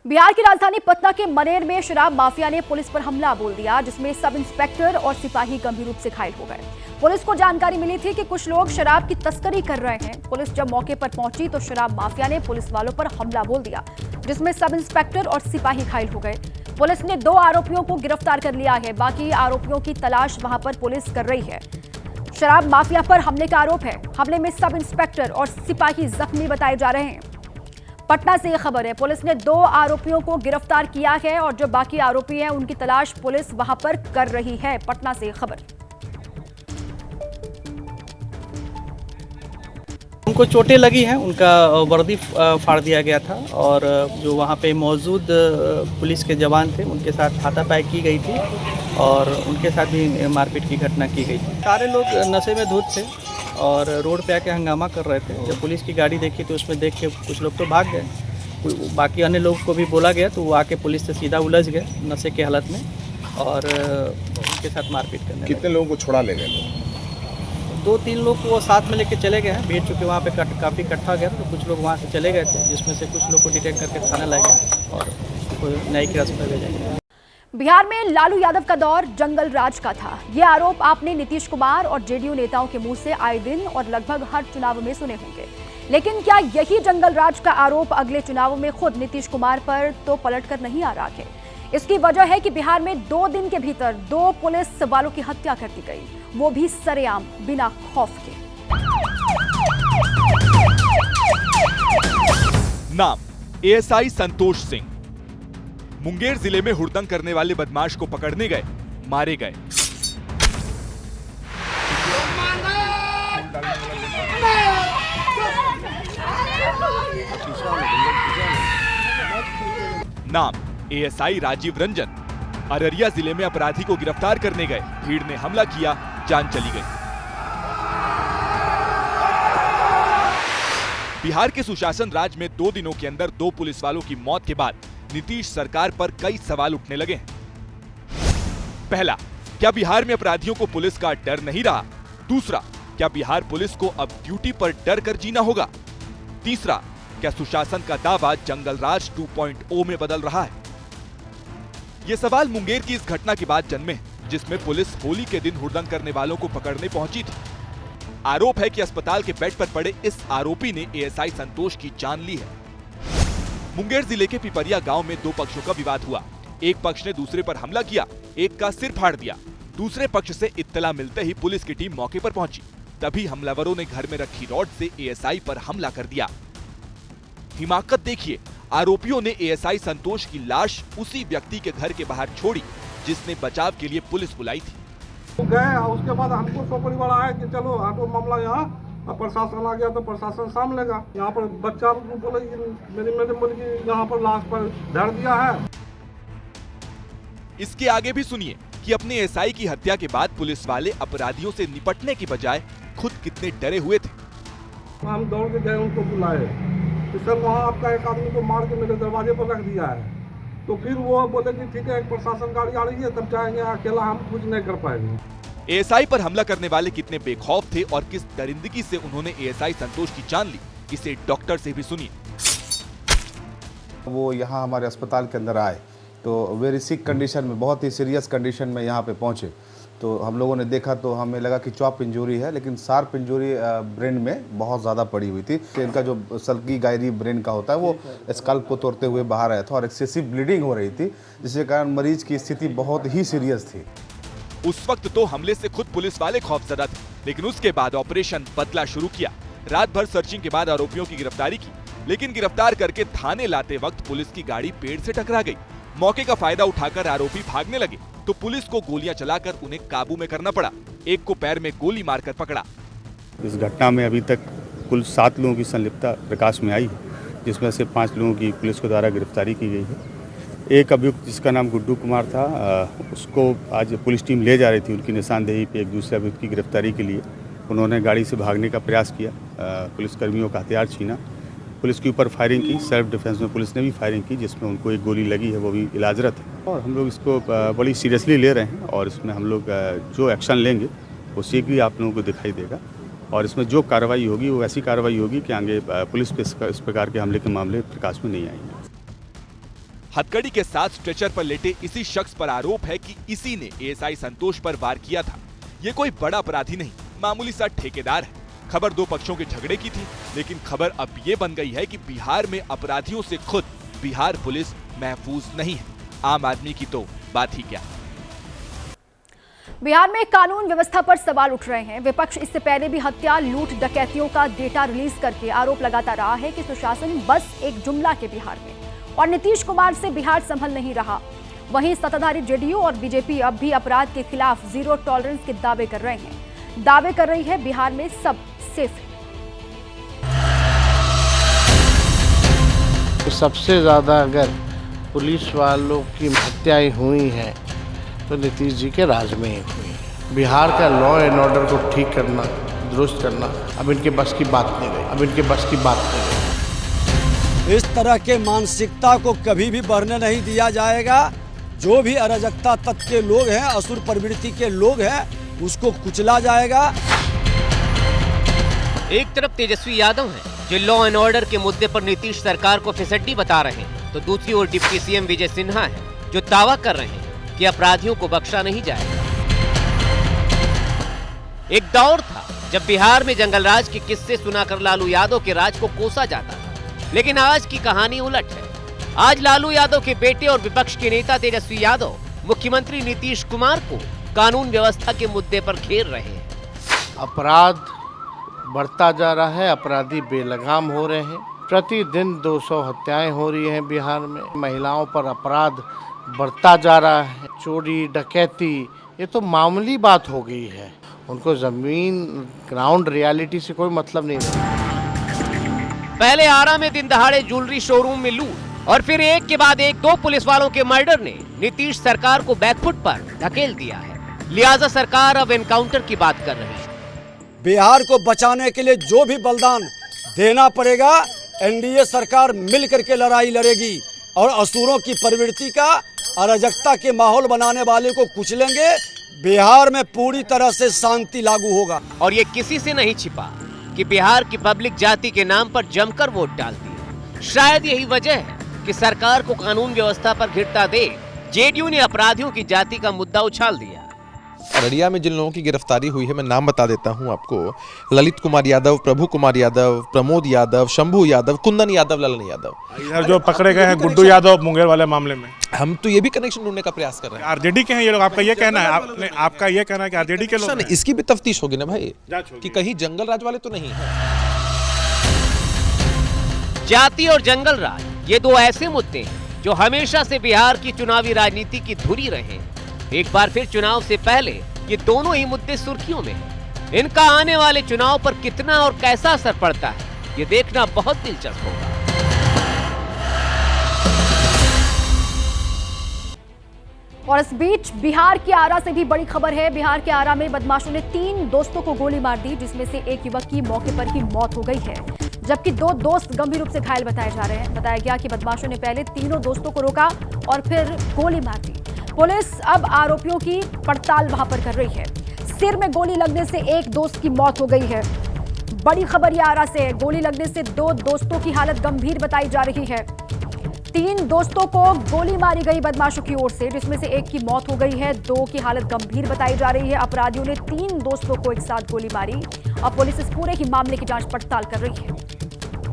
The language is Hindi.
बिहार की राजधानी पटना के मनेर में शराब माफिया ने पुलिस पर हमला बोल दिया, जिसमें सब इंस्पेक्टर और सिपाही गंभीर रूप से घायल हो गए। पुलिस को जानकारी मिली थी कि कुछ लोग शराब की तस्करी कर रहे हैं। पुलिस जब मौके पर पहुंची तो शराब माफिया ने पुलिस वालों पर हमला बोल दिया, जिसमें सब इंस्पेक्टर और सिपाही घायल हो गए। पुलिस ने 2 आरोपियों को गिरफ्तार कर लिया है। बाकी आरोपियों की तलाश वहां पर पुलिस कर रही है। शराब माफिया पर हमले का आरोप है। हमले में सब इंस्पेक्टर और सिपाही जख्मी बताए जा रहे हैं। पटना से यह खबर है। पुलिस ने 2 आरोपियों को गिरफ्तार किया है और जो बाकी आरोपी हैं उनकी तलाश पुलिस वहां पर कर रही है। पटना से यह खबर। उनको चोटें लगी हैं, उनका वर्दी फाड़ दिया गया था और जो वहाँ पे मौजूद पुलिस के जवान थे उनके साथ हाथापाई की गई थी और उनके साथ भी मारपीट की घटना की गई थी। सारे लोग नशे में धुत थे और रोड पे आके हंगामा कर रहे थे। जब पुलिस की गाड़ी देखी तो उसमें देख के कुछ लोग तो भाग गए। बाकी अन्य लोगों को भी बोला गया तो वो आके पुलिस से सीधा उलझ गए नशे के हालत में और उनके साथ मारपीट करने। कितने लोगों को छुड़ा ले गए? 2-3 लोग को वो साथ में लेके चले गए हैं। भीड़ चूँकि वहाँ पे काफ़ी इकट्ठा गया तो कुछ लोग वहाँ से चले गए थे, जिसमें से कुछ लोग को डिटेक्ट करके थाने लाए गए और न्यायिक हिरासत में भेजा गया। बिहार में लालू यादव का दौर जंगल राज का था। ये आरोप आपने नीतीश कुमार और जेडीयू नेताओं के मुंह से आए दिन और लगभग हर चुनाव में सुने होंगे। लेकिन क्या यही जंगल राज का आरोप अगले चुनावों में खुद नीतीश कुमार पर तो पलट कर नहीं आ रहा है? इसकी वजह है कि बिहार में 2 दिन के भीतर 2 पुलिस वालों की हत्या कर दी गई, वो भी सरेआम, बिना खौफ के। नाम एएसआई संतोष सिंह। मुंगेर जिले में हुड़दंग करने वाले बदमाश को पकड़ने गए, मारे गए। नाम एएसआई राजीव रंजन। अररिया जिले में अपराधी को गिरफ्तार करने गए, भीड़ ने हमला किया, जान चली गई। बिहार के सुशासन राज में 2 दिनों के अंदर 2 पुलिस वालों की मौत के बाद नीतीश सरकार पर कई सवाल उठने लगे हैं। पहला, क्या बिहार में अपराधियों को पुलिस का डर नहीं रहा? दूसरा, क्या बिहार पुलिस को अब ड्यूटी पर डर कर जीना होगा? तीसरा, क्या सुशासन का दावा जंगल राज 2.0 में बदल रहा है? ये सवाल मुंगेर की इस घटना के बाद जन्मे, जिसमें पुलिस होली के दिन हुड़दंग करने वालों को पकड़ने पहुंची थी। आरोप है कि अस्पताल के बेड पर पड़े इस आरोपी ने एएसआई संतोष की जान ली है। मुंगेर जिले के पिपरिया गांव में 2 पक्षों का विवाद हुआ। एक पक्ष ने दूसरे पर हमला किया, एक का सिर फाड़ दिया। दूसरे पक्ष से इत्तला मिलते ही पुलिस की टीम मौके पर पहुंची। तभी हमलावरों ने घर में रखी रॉड से एएसआई पर हमला कर दिया। हिमाकत देखिए, आरोपियों ने एएसआई संतोष की लाश उसी व्यक्ति के घर के बाहर छोड़ी जिसने बचाव के लिए पुलिस बुलाई थी। गए, उसके बाद हमको सोपड़ी वाला है कि चलो ऑटो मामला यहाँ प्रशासन आ गया तो प्रशासन सामने लेगा। यहाँ पर बच्चा बोले मेरी मुर्गी यहाँ पर लाश पर धर दिया है। इसके आगे भी सुनिए कि अपने एएसआई की हत्या के बाद पुलिस वाले अपराधियों से निपटने की बजाय खुद कितने डरे हुए थे। हम दौड़ के गए, उनको बुलाए तो सर वहाँ आपका एक आदमी को मार के मेरे दरवाजे पर रख दिया है। तो फिर वो बोले कि ठीक है, एक प्रशासन गाड़ी आ रही है, तब जाएंगे, अकेला हम कुछ नहीं कर पाएंगे। एएसआई पर हमला करने वाले कितने बेखौफ थे और किस दरिंदगी से उन्होंने एएसआई संतोष की जान ली, इसे डॉक्टर से भी सुनिए। वो यहाँ हमारे अस्पताल के अंदर आए तो वेरी सिक कंडीशन में, बहुत ही सीरियस कंडीशन में यहाँ पे पहुँचे। तो हम लोगों ने देखा तो हमें लगा कि चॉप इंजरी है, लेकिन शार्प इंजरी ब्रेन में बहुत ज़्यादा पड़ी हुई थी। इनका जो सल्की गायरी ब्रेन का होता है वो स्कल्प को तोड़ते हुए बाहर आया था और एक्सेसिव ब्लीडिंग हो रही थी, जिसके कारण मरीज की स्थिति बहुत ही सीरियस थी। उस वक्त तो हमले से खुद पुलिस वाले खौफजदा थे, लेकिन उसके बाद ऑपरेशन बदला शुरू किया। रात भर सर्चिंग के बाद आरोपियों की गिरफ्तारी की, लेकिन गिरफ्तार करके थाने लाते वक्त पुलिस की गाड़ी पेड़ से टकरा गई। मौके का फायदा उठाकर आरोपी भागने लगे तो पुलिस को गोलियां चलाकर उन्हें काबू में करना पड़ा। एक को पैर में गोली मारकर पकड़ा। इस घटना में अभी तक कुल 7 लोगों की संलिप्तता प्रकाश में आई है, जिसमें से 5 लोगों की पुलिस के द्वारा गिरफ्तारी की गई है। एक अभियुक्त जिसका नाम गुड्डू कुमार था, उसको आज पुलिस टीम ले जा रही थी उनकी निशानदेही पे एक दूसरे अभियुक्त की गिरफ्तारी के लिए। उन्होंने गाड़ी से भागने का प्रयास किया, पुलिसकर्मियों का हथियार छीना, पुलिस के ऊपर फायरिंग की। सेल्फ डिफेंस में पुलिस ने भी फायरिंग की, जिसमें उनको एक गोली लगी है, वो भी इलाजरत है। और हम लोग इसको बड़ी सीरियसली ले रहे हैं और इसमें हम लोग जो एक्शन लेंगे वो शीघ्र ही आप लोगों को दिखाई देगा और इसमें जो कार्रवाई होगी वो ऐसी कार्रवाई होगी कि आगे पुलिस पे इस प्रकार के हमले के मामले प्रकाश में नहीं आएंगे। हथकड़ी के साथ स्ट्रेचर पर लेटे इसी शख्स पर आरोप है कि इसी ने एएसआई संतोष पर वार किया था। ये कोई बड़ा अपराधी नहीं, मामूली सा ठेकेदार है। खबर दो पक्षों के झगड़े की थी, लेकिन खबर अब ये बन गई है कि बिहार में अपराधियों से खुद बिहार पुलिस महफूज नहीं है। आम आदमी की तो बात ही क्या। बिहार में कानून व्यवस्था पर सवाल उठ रहे हैं। विपक्ष इससे पहले भी हत्या, लूट, डकैतियों का डेटा रिलीज करके आरोप लगाता रहा है कि सुशासन बस एक जुमला के बिहार में, और नीतीश कुमार से बिहार संभल नहीं रहा। वहीं सत्ताधारी जेडीयू और बीजेपी अब भी अपराध के खिलाफ जीरो टॉलरेंस के दावे कर रहे हैं। दावे कर रही है बिहार में सब सेफ है। सबसे ज्यादा अगर पुलिस वालों की हत्याएं हुई हैं तो नीतीश जी के राज में ही हुई है। बिहार का लॉ एंड ऑर्डर को ठीक करना, दुरुस्त करना अब इनके बस की बात नहीं रही। इस तरह के मानसिकता को कभी भी बढ़ने नहीं दिया जाएगा। जो भी अराजकता तत्व के लोग हैं, असुर प्रवृत्ति के लोग हैं, उसको कुचला जाएगा। एक तरफ तेजस्वी यादव हैं जो लॉ एंड ऑर्डर के मुद्दे पर नीतीश सरकार को फिसड्डी बता रहे हैं, तो दूसरी ओर डिप्टी सीएम विजय सिन्हा हैं जो दावा कर रहे हैं कि अपराधियों को बख्शा नहीं जाएगा। एक दौर था जब बिहार में जंगलराज के किस्से सुनाकर लालू यादव के राज को कोसा जाता था, लेकिन आज की कहानी उलट है। आज लालू यादव के बेटे और विपक्ष के नेता तेजस्वी यादव मुख्यमंत्री नीतीश कुमार को कानून व्यवस्था के मुद्दे पर घेर रहे हैं। अपराध बढ़ता जा रहा है, अपराधी बेलगाम हो रहे हैं। प्रतिदिन 200 हत्याएं हो रही हैं बिहार में। महिलाओं पर अपराध बढ़ता जा रहा है। चोरी, डकैती ये तो मामूली बात हो गई है। उनको जमीन, ग्राउंड रियलिटी से कोई मतलब नहीं है। पहले आरा में दिन दहाड़े ज्वेलरी शोरूम में लूट और फिर एक के बाद एक 2 पुलिस वालों के मर्डर ने नीतीश सरकार को बैकफुट पर धकेल दिया है। लिहाजा सरकार अब एनकाउंटर की बात कर रही है। बिहार को बचाने के लिए जो भी बलिदान देना पड़ेगा, एनडीए सरकार मिल करके लड़ाई लड़ेगी और असुरों की प्रवृत्ति का, अराजकता के माहौल बनाने वाले को कुचलेंगे। बिहार में पूरी तरह से शांति लागू होगा। और ये किसी से नहीं छिपा कि बिहार की पब्लिक जाति के नाम पर जमकर वोट डालती है। शायद यही वजह है कि सरकार को कानून व्यवस्था पर घिरता देख जेडीयू ने अपराधियों की जाति का मुद्दा उछाल दिया। अररिया में जिन लोगों की गिरफ्तारी हुई है, मैं नाम बता देता हूं आपको। ललित कुमार यादव, प्रभु कुमार यादव, प्रमोद यादव, शंभू यादव, कुंदन यादव, ललन यादव। इधर जो पकड़े गए हैं गुड्डू यादव मुंगेर वाले मामले में, हम तो ये भी कनेक्शन ढूंढने का प्रयास कर रहे हैं। आरजेडी के हैं ये लोग। आपका ये कहना है, आपका ये कहना है कि आरजेडी के लोग हैं? इसकी भी तफ्तीश होगी ना भाई, कि कहीं जंगल राज वाले तो नहीं है। जाति और जंगल राज ये 2 ऐसे मुद्दे हैं जो हमेशा से बिहार की चुनावी राजनीति की धुरी रहे हैं। एक बार फिर चुनाव से पहले ये दोनों ही मुद्दे सुर्खियों में हैं। इनका आने वाले चुनाव पर कितना और कैसा असर पड़ता है, ये देखना बहुत दिलचस्प होगा। और इस बीच बिहार के आरा से भी बड़ी खबर है। बिहार के आरा में बदमाशों ने 3 दोस्तों को गोली मार दी, जिसमें से एक युवक की मौके पर ही मौत हो गई है, जबकि 2 दोस्त गंभीर रूप से घायल बताए जा रहे हैं। बताया गया कि बदमाशों ने पहले तीनों दोस्तों को रोका और फिर गोली मार दी। पुलिस अब आरोपियों की पड़ताल वहां पर कर रही है। सिर में गोली लगने से एक दोस्त की मौत हो गई है। बड़ी खबर ये आरा से है। गोली लगने से 2 दोस्तों की हालत गंभीर बताई जा रही है। 3 दोस्तों को गोली मारी गई बदमाशों की ओर से, जिसमें से एक की मौत हो गई है, 2 की हालत गंभीर बताई जा रही है। अपराधियों ने 3 दोस्तों को एक साथ गोली मारी और पुलिस इस पूरे ही मामले की जांच पड़ताल कर रही है।